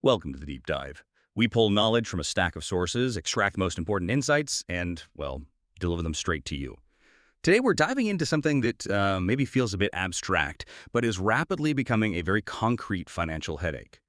Welcome to the Deep Dive. We pull knowledge from a stack of sources, extract the most important insights, and, well, deliver them straight to you. Today, we're diving into something that maybe feels a bit abstract, but is rapidly becoming a very concrete financial headache.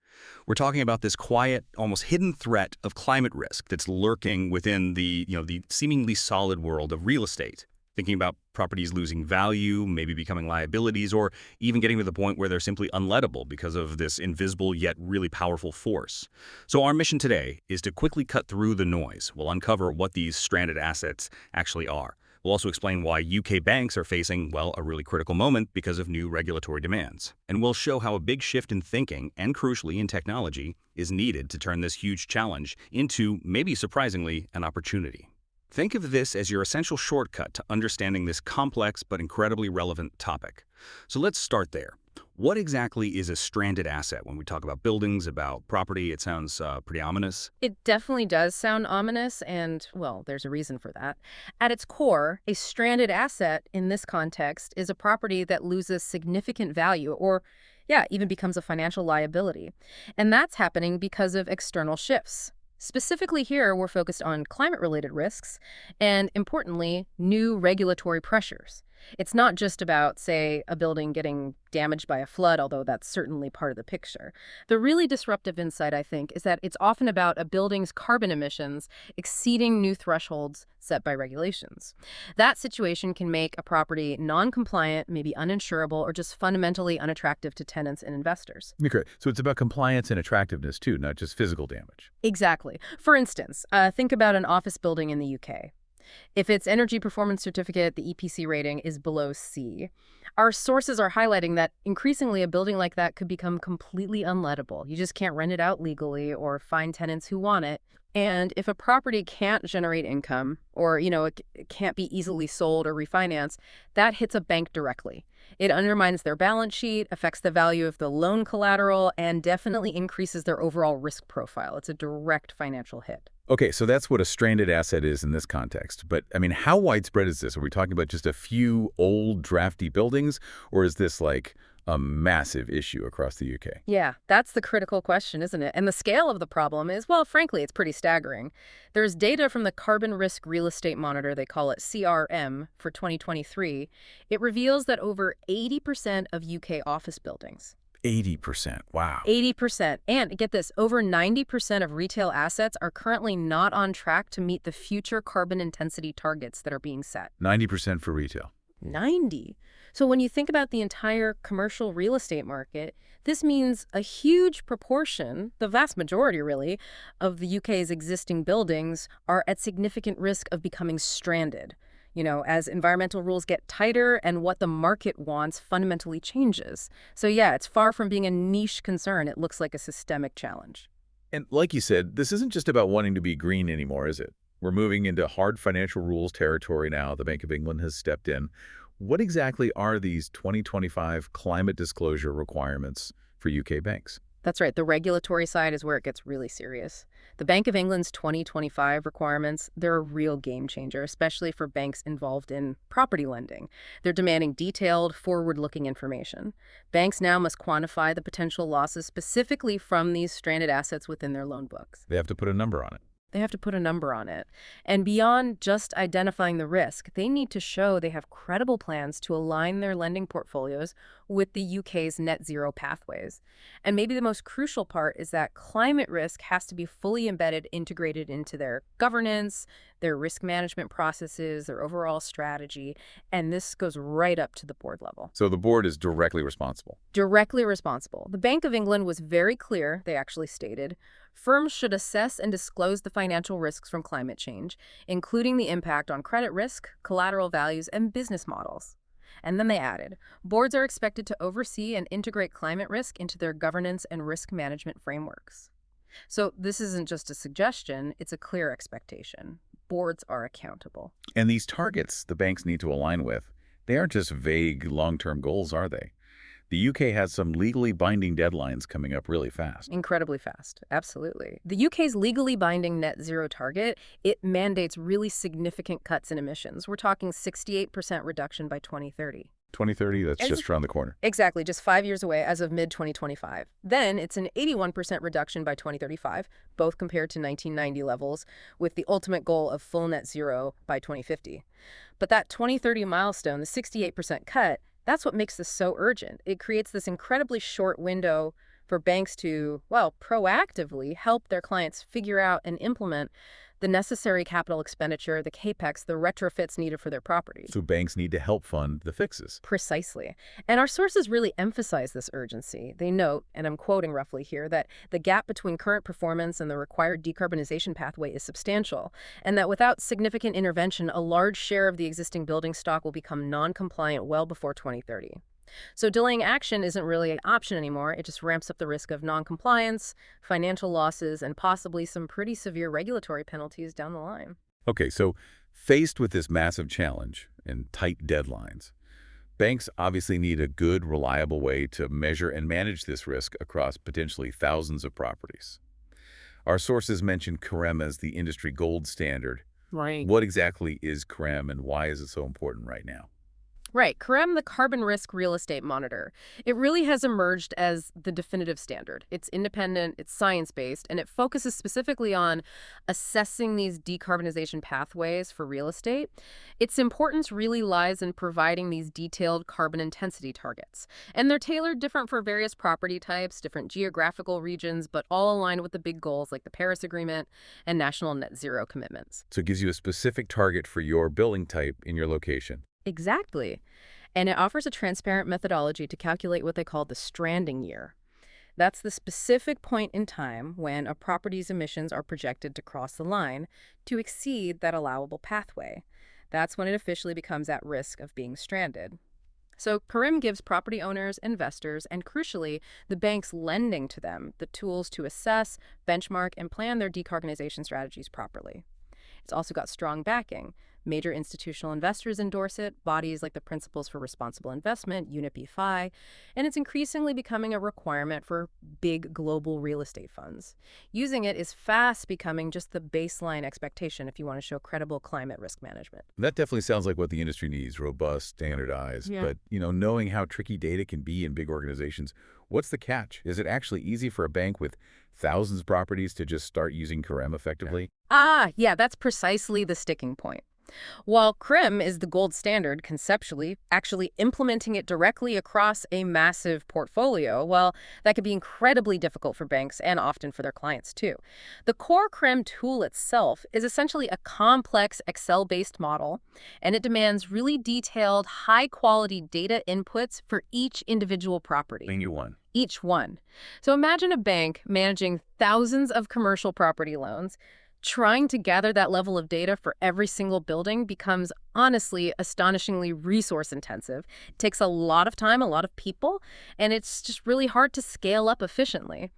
We're talking about this quiet, almost hidden threat of climate risk that's lurking within the seemingly solid world of real estate. Thinking about properties losing value, maybe becoming liabilities, or even getting to the point where they're simply unlettable because of this invisible yet really powerful force. So our mission today is to quickly cut through the noise. We'll uncover what these stranded assets actually are. We'll also explain why UK banks are facing, well, a really critical moment because of new regulatory demands. And we'll show how a big shift in thinking, and crucially in technology, is needed to turn this huge challenge into, maybe surprisingly, an opportunity. Think of this as your essential shortcut to understanding this complex but incredibly relevant topic. So let's start there. What exactly is a stranded asset? When we talk about buildings, about property, it sounds pretty ominous. It definitely does sound ominous, and, well, there's a reason for that. At its core, a stranded asset in this context is a property that loses significant value or, yeah, even becomes a financial liability. And that's happening because of external shifts. Specifically here, we're focused on climate-related risks and, importantly, new regulatory pressures. It's not just about, say, a building getting damaged by a flood, although that's certainly part of the picture. The really disruptive insight, I think, is that it's often about a building's carbon emissions exceeding new thresholds set by regulations. That situation can make a property non-compliant, maybe uninsurable, or just fundamentally unattractive to tenants and investors. Okay, so it's about compliance and attractiveness too, not just physical damage. Exactly. For instance, think about an office building in the UK. If its energy performance certificate, the EPC rating, is below C, our sources are highlighting that increasingly a building like that could become completely unlettable. You just can't rent it out legally or find tenants who want it. And if a property can't generate income or, it can't be easily sold or refinanced, that hits a bank directly. It undermines their balance sheet, affects the value of the loan collateral, and definitely increases their overall risk profile. It's a direct financial hit. Okay, so that's what a stranded asset is in this context. But, I mean, how widespread is this? Are we talking about just a few old, drafty buildings, or is this like a massive issue across the UK? Yeah, that's the critical question, isn't it? And the scale of the problem is, well, frankly, it's pretty staggering. There's data from the Carbon Risk Real Estate Monitor, they call it CRM, for 2023. It reveals that over 80% of UK office buildings, 80%. Wow. 80%, and get this, over 90% of retail assets are currently not on track to meet the future carbon intensity targets that are being set. 90% for retail. 90. So when you think about the entire commercial real estate market, this means a huge proportion, the vast majority really, of the UK's existing buildings are at significant risk of becoming stranded. As environmental rules get tighter and what the market wants fundamentally changes. So yeah, it's far from being a niche concern. It looks like a systemic challenge. And like you said, this isn't just about wanting to be green anymore, is it? We're moving into hard financial rules territory now. The Bank of England has stepped in. What exactly are these 2025 climate disclosure requirements for UK banks? That's right. The regulatory side is where it gets really serious. The Bank of England's 2025 requirements, they're a real game changer, especially for banks involved in property lending. They're demanding detailed, forward-looking information. Banks now must quantify the potential losses specifically from these stranded assets within their loan books. They have to put a number on it. They have to put a number on it. And beyond just identifying the risk, they need to show they have credible plans to align their lending portfolios with the UK's net zero pathways. And maybe the most crucial part is that climate risk has to be fully integrated into their governance, their risk management processes, their overall strategy. And this goes right up to the board level. So the board is directly responsible. Directly responsible. The Bank of England was very clear, they actually stated, firms should assess and disclose the financial risks from climate change, including the impact on credit risk, collateral values, and business models. And then they added, boards are expected to oversee and integrate climate risk into their governance and risk management frameworks. So this isn't just a suggestion, it's a clear expectation. Boards are accountable. And these targets the banks need to align with, they aren't just vague long-term goals, are they? The UK has some legally binding deadlines coming up really fast. Incredibly fast, absolutely. The UK's legally binding net zero target, it mandates really significant cuts in emissions. We're talking 68% reduction by 2030. 2030, that's just around the corner. Exactly, just 5 years away as of mid-2025. Then it's an 81% reduction by 2035, both compared to 1990 levels, with the ultimate goal of full net zero by 2050. But that 2030 milestone, the 68% cut, that's what makes this so urgent. It creates this incredibly short window for banks to, well, proactively help their clients figure out and implement the necessary capital expenditure, the CAPEX, the retrofits needed for their properties. So banks need to help fund the fixes. Precisely. And our sources really emphasize this urgency. They note, and I'm quoting roughly here, that the gap between current performance and the required decarbonization pathway is substantial, and that without significant intervention, a large share of the existing building stock will become non-compliant well before 2030. So delaying action isn't really an option anymore. It just ramps up the risk of non-compliance, financial losses, and possibly some pretty severe regulatory penalties down the line. Okay, so faced with this massive challenge and tight deadlines, banks obviously need a good, reliable way to measure and manage this risk across potentially thousands of properties. Our sources mention CRREM as the industry gold standard. Right. What exactly is CRREM and why is it so important right now? Right. CRREM, the Carbon Risk Real Estate Monitor, it really has emerged as the definitive standard. It's independent, it's science-based, and it focuses specifically on assessing these decarbonization pathways for real estate. Its importance really lies in providing these detailed carbon intensity targets. And they're tailored different for various property types, different geographical regions, but all aligned with the big goals like the Paris Agreement and national net zero commitments. So it gives you a specific target for your building type in your location. Exactly. And it offers a transparent methodology to calculate what they call the stranding year. That's the specific point in time when a property's emissions are projected to cross the line to exceed that allowable pathway. That's when it officially becomes at risk of being stranded. So CRREM gives property owners, investors, and crucially, the banks lending to them the tools to assess, benchmark, and plan their decarbonization strategies properly. It's also got strong backing. Major institutional investors endorse it, bodies like the Principles for Responsible Investment, UNEP-FI, and it's increasingly becoming a requirement for big global real estate funds. Using it is fast becoming just the baseline expectation if you want to show credible climate risk management. That definitely sounds like what the industry needs, robust, standardized. Yeah. But, knowing how tricky data can be in big organizations, what's the catch? Is it actually easy for a bank with thousands of properties to just start using CRREM effectively? Yeah, that's precisely the sticking point. While CRREM is the gold standard conceptually, actually implementing it directly across a massive portfolio, well, that could be incredibly difficult for banks and often for their clients too. The core CRREM tool itself is essentially a complex Excel-based model, and it demands really detailed, high-quality data inputs for each individual property. You won. Each one. So imagine a bank managing thousands of commercial property loans. Trying to gather that level of data for every single building becomes honestly astonishingly resource intensive. It takes a lot of time, a lot of people, and it's just really hard to scale up efficiently.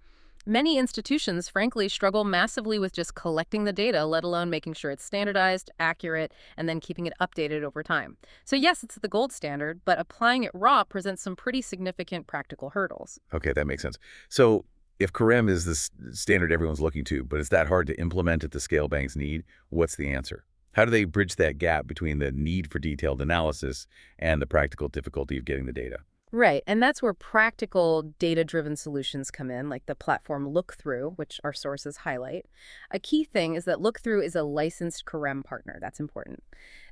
Many institutions, frankly, struggle massively with just collecting the data, let alone making sure it's standardized, accurate, and then keeping it updated over time. So yes, it's the gold standard, but applying it raw presents some pretty significant practical hurdles. Okay, that makes sense. So if CRREM is the standard everyone's looking to, but it's that hard to implement at the scale banks need, what's the answer? How do they bridge that gap between the need for detailed analysis and the practical difficulty of getting the data? Right, and that's where practical data-driven solutions come in, like the platform Lookthrough, which our sources highlight. A key thing is that Lookthrough is a licensed CRREM partner. That's important.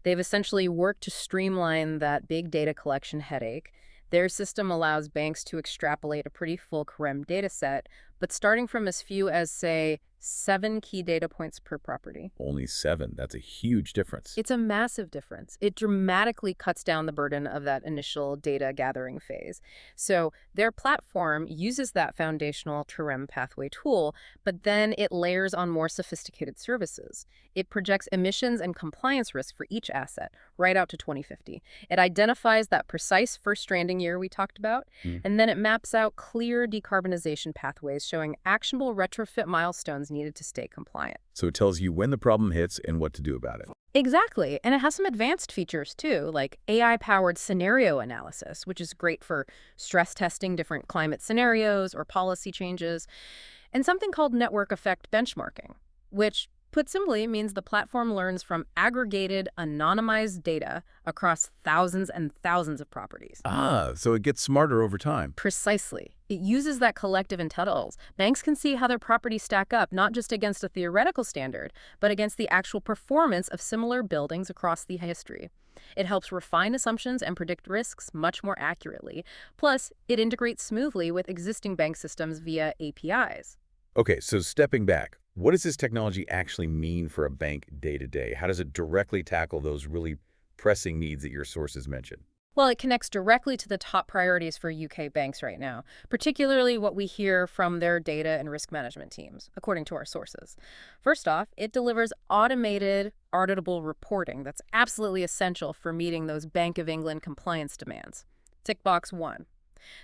They've essentially worked to streamline that big data collection headache. Their system allows banks to extrapolate a pretty full CRREM data set, but starting from as few as, say, 7 key data points per property. Only 7. That's a huge difference. It's a massive difference. It dramatically cuts down the burden of that initial data gathering phase. So their platform uses that foundational CRREM pathway tool, but then it layers on more sophisticated services. It projects emissions and compliance risk for each asset right out to 2050. It identifies that precise first stranding year we talked about, and then it maps out clear decarbonization pathways showing actionable retrofit milestones needed to stay compliant. So it tells you when the problem hits and what to do about it. Exactly. And it has some advanced features too, like AI-powered scenario analysis, which is great for stress testing different climate scenarios or policy changes, and something called network effect benchmarking, which Put simply, it means the platform learns from aggregated, anonymized data across thousands and thousands of properties. Ah, so it gets smarter over time. Precisely. It uses that collective intelligence. Banks can see how their properties stack up, not just against a theoretical standard, but against the actual performance of similar buildings across the history. It helps refine assumptions and predict risks much more accurately. Plus, it integrates smoothly with existing bank systems via APIs. Okay, so stepping back, what does this technology actually mean for a bank day-to-day? How does it directly tackle those really pressing needs that your sources mentioned? Well, it connects directly to the top priorities for UK banks right now, particularly what we hear from their data and risk management teams, according to our sources. First off, it delivers automated, auditable reporting that's absolutely essential for meeting those Bank of England compliance demands. Tick box 1.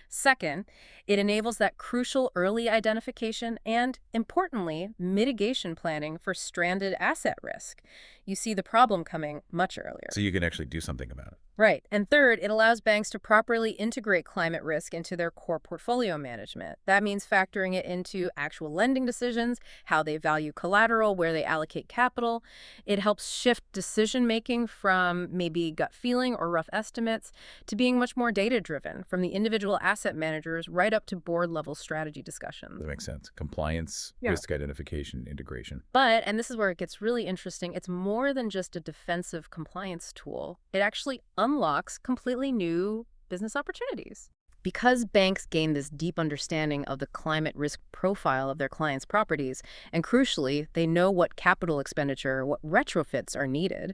Second, it enables that crucial early identification and, importantly, mitigation planning for stranded asset risk. You see the problem coming much earlier. So you can actually do something about it. Right. And third, it allows banks to properly integrate climate risk into their core portfolio management. That means factoring it into actual lending decisions, how they value collateral, where they allocate capital. It helps shift decision-making from maybe gut feeling or rough estimates to being much more data-driven, from the individual asset managers right up to board-level strategy discussions. That makes sense. Compliance, Yeah. risk identification, integration. But, and this is where it gets really interesting, it's more than just a defensive compliance tool. It actually unlocks completely new business opportunities. Because banks gain this deep understanding of the climate risk profile of their clients' properties, and crucially, they know what capital expenditure, what retrofits are needed,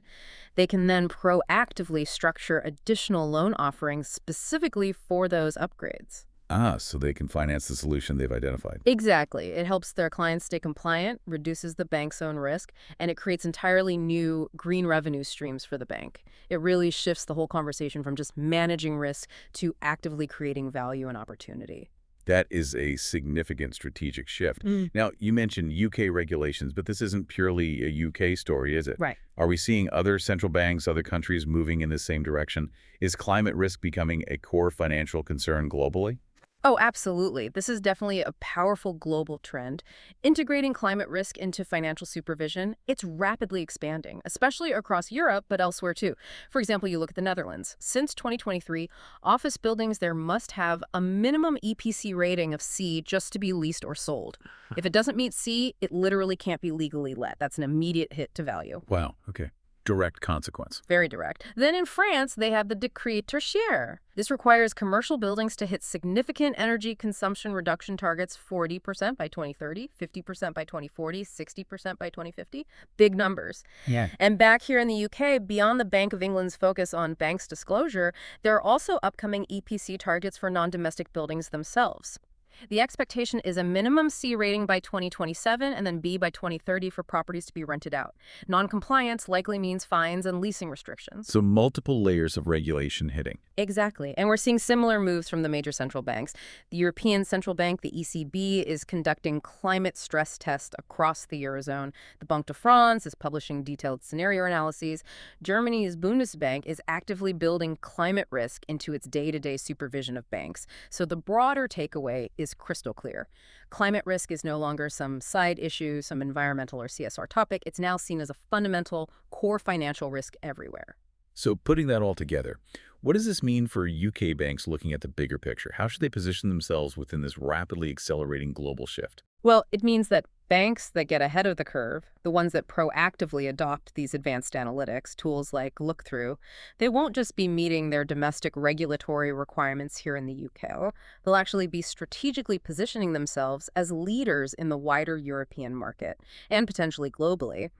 they can then proactively structure additional loan offerings specifically for those upgrades. Ah, so they can finance the solution they've identified. Exactly. It helps their clients stay compliant, reduces the bank's own risk, and it creates entirely new green revenue streams for the bank. It really shifts the whole conversation from just managing risk to actively creating value and opportunity. That is a significant strategic shift. Now, you mentioned UK regulations, but this isn't purely a UK story, is it? Right. Are we seeing other central banks, other countries moving in the same direction? Is climate risk becoming a core financial concern globally? Oh, absolutely. This is definitely a powerful global trend. Integrating climate risk into financial supervision, it's rapidly expanding, especially across Europe, but elsewhere too. For example, you look at the Netherlands. Since 2023, office buildings there must have a minimum EPC rating of C just to be leased or sold. If it doesn't meet C, it literally can't be legally let. That's an immediate hit to value. Wow, okay. Direct consequence. Very direct. Then in France, they have the Décret Tertiaire. This requires commercial buildings to hit significant energy consumption reduction targets, 40% by 2030, 50% by 2040, 60% by 2050. Big numbers. Yeah. And back here in the UK, beyond the Bank of England's focus on banks' disclosure, there are also upcoming EPC targets for non-domestic buildings themselves. The expectation is a minimum C rating by 2027 and then B by 2030 for properties to be rented out. Non-compliance likely means fines and leasing restrictions. So multiple layers of regulation hitting. Exactly. And we're seeing similar moves from the major central banks. The European Central Bank, the ECB, is conducting climate stress tests across the Eurozone. The Banque de France is publishing detailed scenario analyses. Germany's Bundesbank is actively building climate risk into its day-to-day supervision of banks. So the broader takeaway is crystal clear. Climate risk is no longer some side issue, some environmental or CSR topic. It's now seen as a fundamental core financial risk everywhere. So putting that all together, what does this mean for UK banks looking at the bigger picture? How should they position themselves within this rapidly accelerating global shift? Well, it means that banks that get ahead of the curve, the ones that proactively adopt these advanced analytics, tools like Look-Through, they won't just be meeting their domestic regulatory requirements here in the UK. They'll actually be strategically positioning themselves as leaders in the wider European market and potentially globally.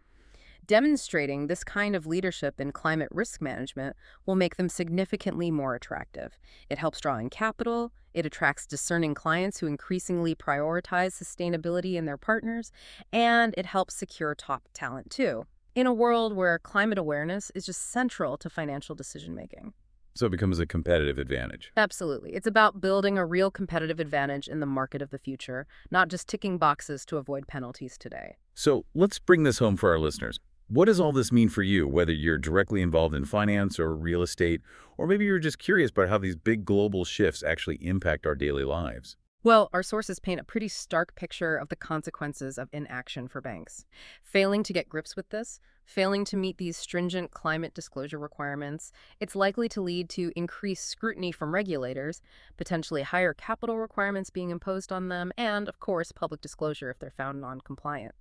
Demonstrating this kind of leadership in climate risk management will make them significantly more attractive. It helps draw in capital, it attracts discerning clients who increasingly prioritize sustainability in their partners, and it helps secure top talent too, in a world where climate awareness is just central to financial decision-making. So it becomes a competitive advantage. Absolutely. It's about building a real competitive advantage in the market of the future, not just ticking boxes to avoid penalties today. So let's bring this home for our listeners. What does all this mean for you, whether you're directly involved in finance or real estate, or maybe you're just curious about how these big global shifts actually impact our daily lives? Well, our sources paint a pretty stark picture of the consequences of inaction for banks. Failing to get grips with this, failing to meet these stringent climate disclosure requirements, it's likely to lead to increased scrutiny from regulators, potentially higher capital requirements being imposed on them, and, of course, public disclosure if they're found non-compliant.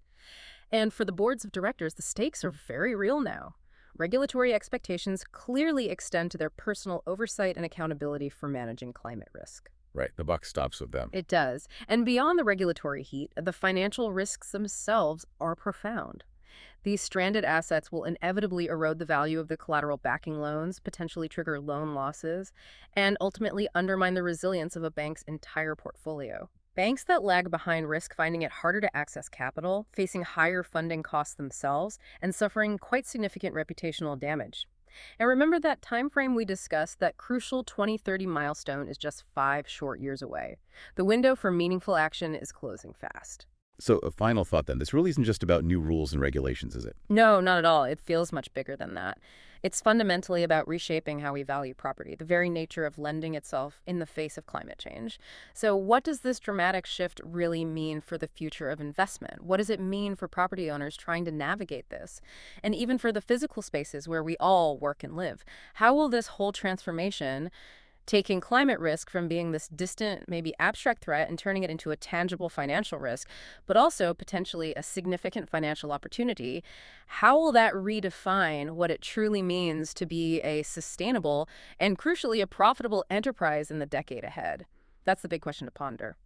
And for the boards of directors, the stakes are very real now. Regulatory expectations clearly extend to their personal oversight and accountability for managing climate risk. Right, the buck stops with them. It does. And beyond the regulatory heat, the financial risks themselves are profound. These stranded assets will inevitably erode the value of the collateral backing loans, potentially trigger loan losses, and ultimately undermine the resilience of a bank's entire portfolio. Banks that lag behind risk finding it harder to access capital, facing higher funding costs themselves, and suffering quite significant reputational damage. And remember that time frame we discussed, that crucial 2030 milestone is just 5 short years away. The window for meaningful action is closing fast. So a final thought then. This really isn't just about new rules and regulations, is it? No, not at all. It feels much bigger than that. It's fundamentally about reshaping how we value property, the very nature of lending itself in the face of climate change. So what does this dramatic shift really mean for the future of investment? What does it mean for property owners trying to navigate this? And even for the physical spaces where we all work and live? How will this whole transformation, taking climate risk from being this distant, maybe abstract threat and turning it into a tangible financial risk, but also potentially a significant financial opportunity, how will that redefine what it truly means to be a sustainable and, crucially, a profitable enterprise in the decade ahead? That's the big question to ponder.